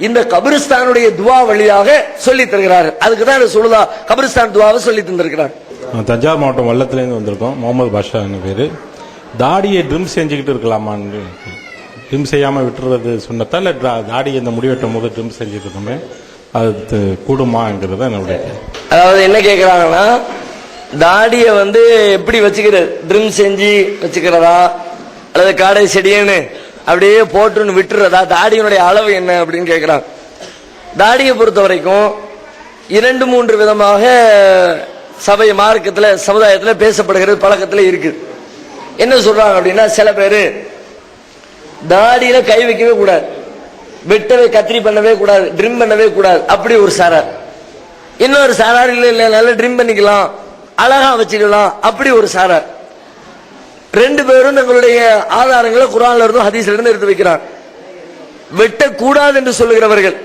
இந்த கபிரிஸ்தானுடைய துவா வழியாக சொல்லி தருகிறார்கள். அதுக்கு தான் சொல்லுதா கபிரிஸ்தான் துவாவை சொல்லி தந்திருக்கிறார். தஞ்சாவூர் மாவட்டம் வல்லத்துலேருந்து வந்திருக்கோம். முகமது பாஷா பேரு. தாடியை ட்ரிம் செஞ்சுக்கிட்டு இருக்கலாமான்னு, ட்ரிம் செய்யாமல் விட்டுறது சொன்னதா இல்லை தாடியை இந்த முடிவெட்டும் போது ட்ரிம் செஞ்சுட்டு இருக்கோமே அது கூடுமாங்கிறது என்னுடைய. அதாவது என்ன கேட்குறாங்கன்னா, தாடியை எப்படி வச்சுக்கிறது, ட்ரிம் செஞ்சு வச்சுக்கிறதா அல்லது காடை செடியன்னு அப்படியே போட்டுன்னு விட்டுறதா, தாடியினுடைய அளவு என்ன அப்படின்னு கேட்கிறாங்க. தாடியை பொறுத்த வரைக்கும் 2-3 விதமாக சபை மார்க்கத்தில் சமுதாயத்தில் பேசப்படுகிறது, பழக்கத்தில் இருக்குது. என்ன சொல்றாங்க அப்படின்னா, சில பேர் தாடியில கை வைக்கவே கூடாது, வெட்டவே கத்திரி பண்ணவே கூடாது, ட்ரிம் பண்ணவே கூடாது, அப்படி ஒரு சாரார். இன்னொரு சாரார் இல்ல நல்லா ட்ரிம் பண்ணிக்கலாம், அழகா வச்சுக்கலாம், அப்படி ஒரு சாரார். 2 பேரும் தங்களுடைய ஆதாரங்களை குர்ஆன்ல இருந்தும் ஹதீஸ்ல இருந்து எடுத்து வைக்கிறார். வெட்டக்கூடாது என்று சொல்லுகிறவர்கள்,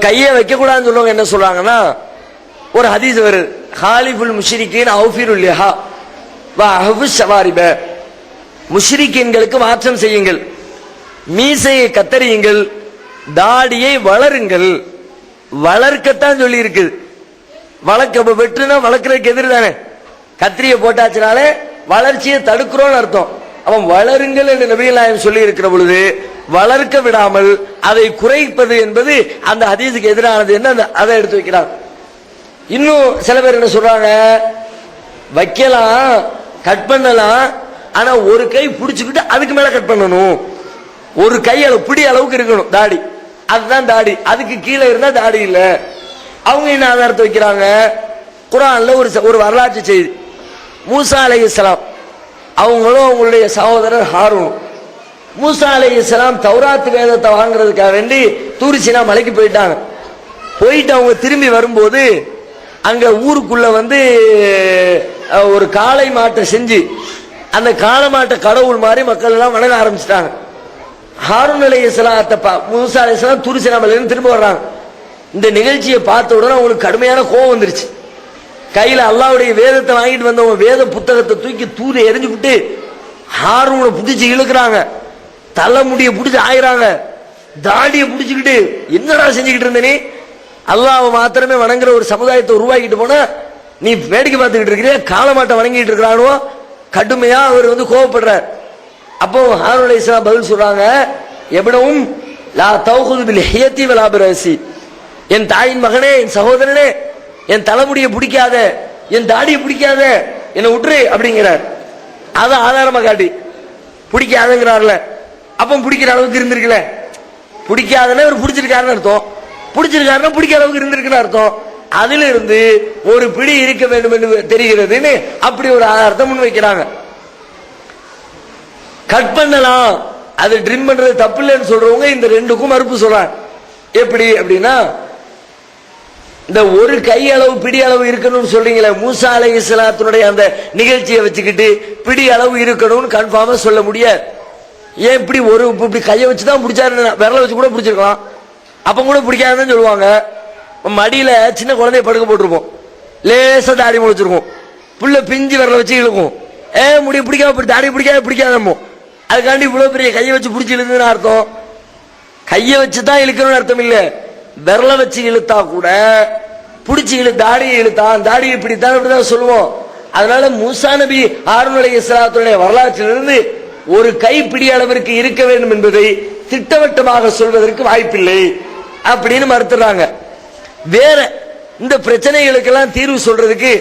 கையை வைக்க கூடாதுன்னு சொல்லுவாங்க. என்ன சொல்றாங்கன்னா, ஒரு ஹதீஸ் வருது, ஹாலிஃபுல் முஷ்ரிகீன் அவ்ஃபிருல் லிஹா வ அஹ்ஃபுஷ் ஷவாரிப, முஷ்ரிகீன்களுக்கு மாற்றம் செய்யுங்கள், மீசையை கத்தரியுங்கள், தாடியை வளருங்கள். வளர்க்கத்தான் சொல்லி இருக்குது. வளர்க்க வெட்டுனா வளர்க்கறதுக்கு எதிர் தானே. கத்திரியை போட்டாச்சுனாலே வளர்ச்சியை தடுக்கிறோம்னு அர்த்தம். அவன் வளருங்கள் என்று நபிகள் நாயகம் சொல்லி இருக்கிற பொழுது வளர்க்க விடாமல் அதை குறைப்பது என்பது அந்த ஹதீஸுக்கு எதிரானது என்ன, அதை எடுத்து வைக்கிறான். இன்னும் சில பேர் என்ன சொல்றாங்க, வைக்கலாம், கட் பண்ணலாம், ஆனா ஒரு கை பிடிச்சுக்கிட்டு அதுக்கு மேல கட் பண்ணணும், ஒரு கை அளவு பிடி அளவுக்கு இருக்கணும் தாடி, அதுதான் தாடி, அதுக்கு கீழே இருந்தா தாடி இல்ல. அவங்க என்ன ஆதாரத்தை வைக்கிறாங்க, குர்ஆன்ல ஒரு வரலாற்று செய்தி, மூசா அலைஹிஸ்ஸலாம் அவங்களும் அவங்களுடைய சகோதரர் ஹாரூன், மூசா அலைஹிஸ்ஸலாம் தௌராத் வேதத்தை வாங்குறதுக்காக வேண்டி தூர் சீனா மலைக்கு போயிட்டாங்க. போயிட்டு அவங்க திரும்பி வரும்போது அங்க ஊருக்குள்ள ஒரு காளை மாட்டை செஞ்சு அந்த காளை மாட்டை கடவுள் மாதிரி மக்கள் எல்லாம் வணங்க ஆரம்பிச்சிட்டாங்க. ஹாரூன் அலைஹிஸ்ஸலாத்தை மூசா அலைஹிஸ்ஸலாம் தூர் சீனா மலையிலிருந்து திரும்ப வர்றாங்க. இந்த நிகழ்ச்சியை பார்த்த உடனே அவங்களுக்கு கடுமையான கோபம் வந்துருச்சு. கையில அல்லாஹ்வுடைய வேதத்தை வாங்கிட்டு வந்தவங்க வேத புத்தகத்தை தூக்கி தூர எரிஞ்சு விட்டு ஹாரூனை பிடிச்சி இழுக்கிறாங்க, தலைமுடிய பிடிச்சி ஆயிராங்க, தாடியை பிடிச்சுக்கிட்டு என்னடா செஞ்சுக்கிட்டு இருந்தனே, அல்லாஹ்வை மாத்திரமே வணங்குற ஒரு சமுதாயத்தை உருவாக்கிட்டு போனா நீ வேடிக்கை பார்த்துக்கிட்டு இருக்கிற, காலமாட்டை வணங்கிட்டு இருக்கிறானோ, கடுமையா அவர் கோபப்படுறார். அப்போ ஹாரூன் அலைஹிஸ்ஸலாம் பதில் சொல்றாங்க, எப்னவும் லா தௌகுது பில் ஹியத்தி வலா பிரசி, என் தாயின் மகனே, என் சகோதரனே, என் தலைமுடியை பிடிக்காத, என் தாடியை பிடிக்காத, என்னை விட்டுரு அப்படிங்கிறார். அதை ஆதாரமா காட்டி பிடிக்காதங்கிறார்ல, அப்ப பிடிக்கிற அளவுக்கு இருந்திருக்கல, பிடிக்காதன்னு ஒரு பிடிச்சிருக்காருன்னு அர்த்தம், பிடிச்சிருக்காருன்னா பிடிக்கிற அளவுக்கு இருந்திருக்குன்னு அர்த்தம். அதுல இருந்து ஒரு பிடி இருக்க வேண்டும் என்று தெரிகிறதுன்னு அப்படி ஒரு அர்த்தம் முன் வைக்கிறாங்க. கட் பண்ணலாம், அது ட்ரிம் பண்றது தப்பு இல்லைன்னு சொல்றவங்க இந்த 2க்கும் மறுப்பு சொல்றாங்க. எப்படி அப்படின்னா, இந்த ஒரு கை அளவு பிடி அளவு இருக்கணும்னு சொல்றீங்களே, மூசா அலைஹிஸ்ஸலாத்துடைய அந்த நிகழ்ச்சியை வச்சுக்கிட்டு பிடி அளவு இருக்கணும்னு கன்ஃபார்மா சொல்ல முடியாது. ஏன் இப்படி இப்படி கையை வச்சுதான் பிடிச்சாரு, விரல வச்சு கூட பிடிச்சிருக்கலாம், அப்ப கூட பிடிக்காதுன்னு சொல்லுவாங்க. மடியில சின்ன குழந்தைய படுக்க போட்டிருப்போம், லேசா தாடி முளைச்சிருக்கும், புள்ள பிஞ்சு விரல வச்சு இழுக்கும், முடிய பிடிக்காம தாடி பிடிக்காதமோ, அதுக்காண்டி இவ்வளவு பெரிய கையை வச்சு பிடிச்சி இழுக்குன்னு அர்த்தம். கையை வச்சுதான் இழுக்கணும்னு அர்த்தம் இல்ல, விரல வச்சு இழுத்தா கூட பிடிச்சி தாடியை இழுத்தான், தாடியை பிடித்தான், அப்படிதான் சொல்லுவோம். அதனால மூசா நபி ஹாரூன் அலைஹிஸ்ஸலாத்துடைய வரலாற்றிலிருந்து ஒரு கைப்பிடி அளவிற்கு இருக்க வேண்டும் என்பதை திட்டவட்டமாக சொல்வதற்கு வாய்ப்பில்லை அப்படின்னு மறுத்துறாங்க. வேற இந்த பிரச்சனைகளுக்கெல்லாம் தீர்வு சொல்றதுக்கு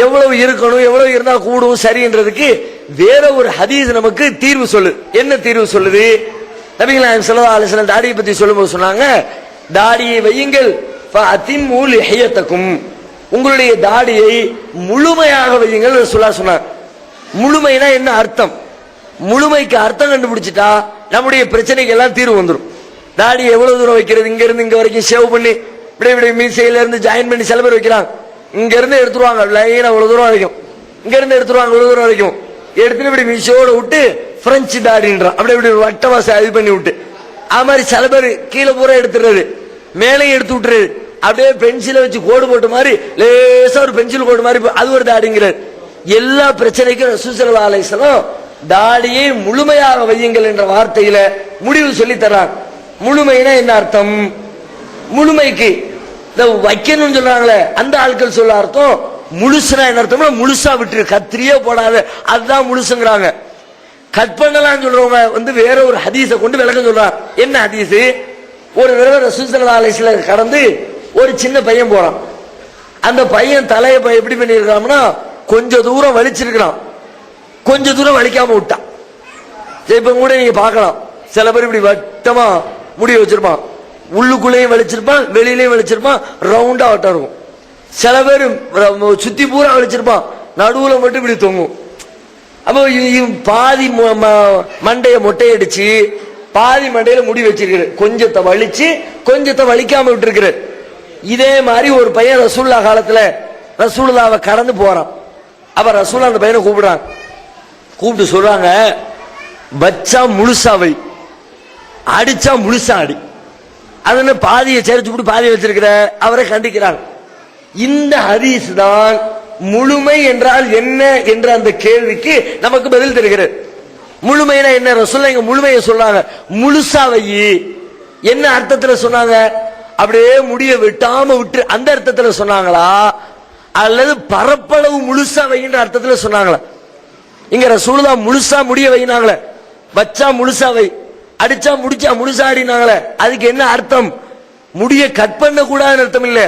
எவ்வளவு இருக்கணும், எவ்வளவு இருந்தா கூடும் சரின்றதுக்கு வேற ஒரு ஹதீஸ் நமக்கு தீர்வு சொல்லு. என்ன தீர்வு சொல்லுது? நபிகள் நாயகம் ஸல்லல்லாஹு அலைஹி வஸல்லம் தாடியை பத்தி சொல்லும்போது சொன்னாங்க, தாடியை வையுங்கள், ஃபஅதிம்மு லிஹியத்தக்கும், உங்களுடைய தாடியை முழுமையாக வையுங்கள் ரசூலுல்லாஹ் சொன்னார். முழுமைனா என்ன அர்த்தம்? முழுமைக்கு அர்த்தம் கண்டுபிடிச்சிட்டா நம்முடைய பிரச்சனைக்கு எல்லாம் தீர்வு வந்துடும். தாடி எவ்வளவு தூரம் வைக்கிறது, இங்க இருந்து இங்க வரைக்கும் ஷேவ் பண்ணி இப்படி மீசையில இருந்து ஜாயின் பண்ணி சில பேர் வைக்கிறாங்க, இங்க இருந்து எடுத்துருவாங்க லைனா இவ்வளவு தூரம் வரைக்கும், இங்க இருந்து எடுத்துருவாங்க இவ்வளவு தூரம் வரைக்கும், எடுத்துட்டு இப்படி மீசையோட விட்டு பிரெஞ்சு தாடின்றான், அப்படி இப்படி வட்டவாச இது பண்ணி விட்டு, அது மாதிரி சில பேர் கீழே பூரா எடுத்துடுறது, மேலையும் எடுத்து விட்டுறது, அப்படியே பென்சில வச்சு கோடு போட்ட மாதிரி லேசா ஒரு பென்சில் கோடு மாதிரி, அது ஒரு தாடிங்கிறார். எல்லா பிரச்சனைக்கும் ரசூல் ஸல்லல்லாஹு அலைஹி வஸல்லம் தாடியை முழுமையாக வையுங்கள் என்ற வார்த்தையில முடிவு சொல்லி தர்றாங்க. முழுமைனா என்ன அர்த்தம்? முழுமைக்கு இந்த வைக்கணும்னு சொல்றாங்களே அந்த ஆட்கள் சொல்ல அர்த்தம் முழுசுனா என்ன அர்த்தம்னா முழுசா விட்டுரு, கத்திரியே போடாத, அதுதான் முழுசுங்கிறாங்க. கட் பண்ணலாம் சொல்றவங்க வந்து வேற ஒரு ஹதீஸை கொண்டு விளக்கம் சொல்றாங்க. என்ன ஹதீஸ்? ஒரு தடவை ரசூல் ஸல்லல்லாஹு அலைஹி வஸல்லம் கடந்து ஒரு சின்ன பையன் போறான். அந்த பையன் தலையை எப்படி பண்ணிருக்கான்னா கொஞ்ச தூரம் வலிச்சிருக்கிறான், கொஞ்ச தூரம் வலிக்காம விட்டான். இப்ப கூட நீங்க பார்க்கலாம், சில பேர் இப்படி வட்டமா முடி வச்சிருப்பான், உள்ளுக்குள்ளேயும் வலிச்சிருப்பான், வெளியிலையும் வலிச்சிருப்பான், ரவுண்டா வட்டம் இருக்கும். சில பேர் சுத்தி பூரா வலிச்சிருப்பான், நடுவுல மட்டும் இப்படி தொங்கும். அப்போ பாதி மண்டைய மொட்டையடிச்சு பாதி மண்டையில முடி வச்சிருக்கிற, கொஞ்சத்தை வலிச்சு கொஞ்சத்தை வலிக்காம விட்டுருக்கிற. இதே மாதிரி ஒரு பையன் ரசூலுல்லாஹ் காலத்துல ரசூலுல்லாஹ்வை கடந்து போறான். அப்ப ரசூலுல்லாஹ் அந்த பையனை கூப்பிடுறாங்க, கூப்பிட்டு சொல்றாங்க, வச்சா முழுசா வை, அடிச்சா முழுசா அடி, அதனால பாதியை சேர்த்து விட்டு பாதியை வச்சிருக்கிற. அவரை கண்டிக்கிறாங்க. இந்த ஹதீஸ் தான் முழுமை என்றால் என்ன என்ற அந்த கேள்விக்கு நமக்கு பதில் தருகிறது. முழுமைனா என்ன? ரசூலுல்லாஹ் இங்க முழுமையை சொல்றாங்க, முழுசா வை. என்ன அர்த்தத்துல சொன்னாங்க? அப்படியே முடிய வெட்டாம விட்டு அந்த அர்த்தத்துல சொன்னாங்களா, அல்லது பரப்பளவு முழுசா வைன்ற அர்த்தத்துல சொன்னாங்களா? இங்க ரசூலுல்லாஹ் முழுசா முடிய வைனாங்களே, வச்சா முழுசா வை, அடிச்சா முடிச்சா முழுசா அடினாங்களே, அதுக்கு என்ன அர்த்தம்? முடிய கட் பண்ண கூடாதுன்னு அர்த்தம் இல்ல.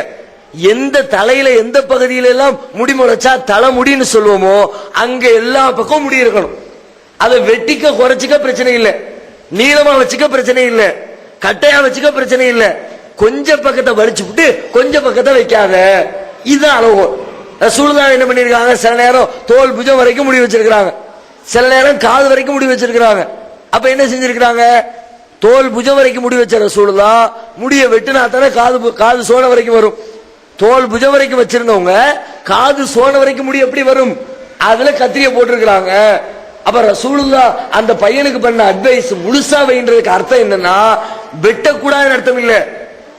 எந்த தலையில எந்த பகுதியில எல்லாம் முடி முளைச்சா தலை முடின்னு சொல்லுவோமோ அங்க எல்லா பக்கம் முடி இருக்கணும். அதை வெட்டிக்க குறைச்சிக்க பிரச்சனை இல்லை, நீளமா வச்சுக்க பிரச்சனை இல்லை, கட்டையா வச்சுக்க பிரச்சனை இல்லை. கொஞ்ச பக்கத்தை வலிச்சு விட்டு கொஞ்ச பக்கத்தை வைக்காத, இதுதான் அளவு. ரசூலுல்லாஹ் என்ன பண்ணிருக்காங்க? சில நேரம் தோல் புஜம் வரைக்கும் முடி வச்சிருக்காங்க, சில நேரம் காது வரைக்கும் முடி வச்சிருக்காங்க. அப்ப என்ன செஞ்சிருக்காங்க? தோல் புஜம் வரைக்கும் முடி வச்ச ரசூலுல்லாஹ் முடிய வெட்டினா தானே காது சோன வரைக்கும் வரும். தோல் புஜம் வரைக்கும் வச்சிருந்தவங்க காது சோன வரைக்கும் முடி எப்படி வரும்? அதுல கத்திரிய போட்டிருக்கிறாங்க. அப்ப ரசூலுல்லாஹ் அந்த பையனுக்கு பண்ண அட்வைஸ் முழுசா வைன்றதுக்கு அர்த்தம் என்னன்னா வெட்டக்கூடாதுன்னு அர்த்தம் இல்ல,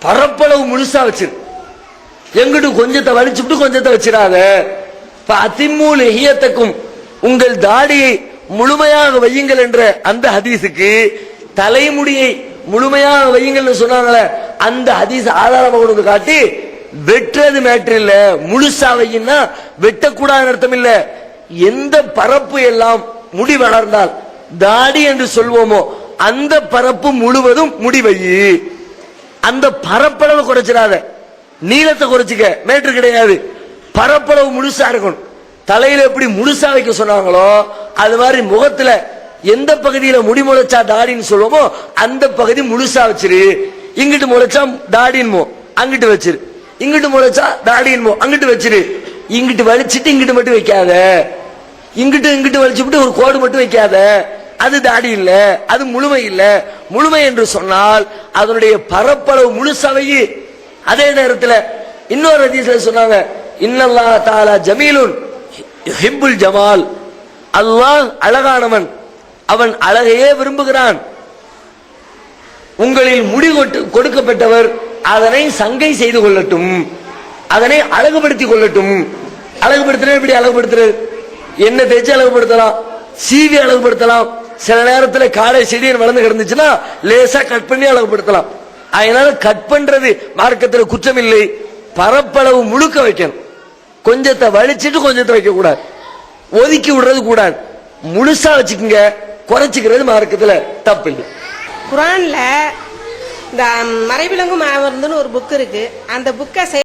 பரப்பளவு முழுசா வச்சிரு, எங்கிட்டு கொஞ்சத்தை வலிச்சுட்டு கொஞ்சத்தை வச்சிடாத. அதிமூல் ஹியத்தக்கும், உங்கள் தாடியை முழுமையாக வையுங்கள் என்ற அந்த ஹதீஸுக்கு தலைமுடியை முழுமையாக வையுங்கள் சொன்னாங்களே, அந்த ஹதீஸ் ஆதாரமாக கொண்டு காட்டி வெட்டுறது மேட்டர் இல்ல, முழுசா வையின்னா வெட்டக்கூடாதுன்னு அர்த்தம் இல்ல. எந்த பரப்பு எல்லாம் முடி வளர்ந்தால் தாடி என்று சொல்வோமோ அந்த பரப்பு முழுவதும் முடி வை. அந்த பரப்பளவு குறைச்சிடாத, நீளத்தை குறைச்சிக்க, மேட்டர் கிடையாது. பரப்பளவு முழுசா இருக்கணும். தலையில எப்படி முழுசா வைக்க சொன்னாங்களோ அது மாதிரி முகத்துல எந்த பகுதியில முடி முளைச்சா தாடின்னு சொல்லுவோமோ அந்த பகுதி முழுசா வச்சிரு. இங்கிட்டு முளைச்சா தாடின்மோ அங்கிட்டு வச்சிரு, இங்கிட்டு முளைச்சா தாடின்மோ அங்கிட்டு வச்சிரு. இங்கிட்டு வலிச்சிட்டு இங்கிட்டு மட்டும் வைக்காத, இங்கிட்டு இங்கிட்டு வலிச்சுட்டு ஒரு கோடு மட்டும் வைக்காத, அது தாடி இல்ல, அது முழுமை இல்ல. முழுமை என்று சொன்னால் அதனுடைய பரப்பளவு முழுசவை. அதே நேரத்தில் இன்னொரு ஹதீஸ்ல சொன்னாங்க, இன்னல்லாஹ் தஆலா ஜமீலுன் யுஹிப்புல் ஜமால், அல்லாஹ் அழகானவன், அவன் அழகையே விரும்புகிறான். உங்களில் முடி கொடுக்கப்பட்டவர் அதனை சங்கை செய்து கொள்ளட்டும், அதனை அழகுபடுத்திக் கொள்ளட்டும். அழகுபடுத்துறது எப்படி அழகுபடுத்துறது? என்ன தேய்ச்சி அழகுபடுத்தலாம், சீவி அழகுபடுத்தலாம். சில நேரத்தில் காடை செடியை வளர்ந்து கிடந்துச்சுன்னா லேசா கட் பண்ணி அழகுபடுத்தலாம். அதனால கட் பண்றது மார்க்கத்தில் குற்றம் இல்லை. பரப்பளவு முழுக்க வைக்கணும், கொஞ்சத்தை வலிச்சிட்டு கொஞ்சத்தை வைக்க கூடாது, ஒதுக்கி விடுறது கூடாது. முழுசா வச்சுக்கோங்க, குறைச்சிக்கிறது மார்க்கத்தில் தப்பு இல்லை. குர்ஆன்ல இந்த மறைவிலங்கும் ஆவர்ந்துன்னு ஒரு புக் இருக்கு. அந்த புக்கை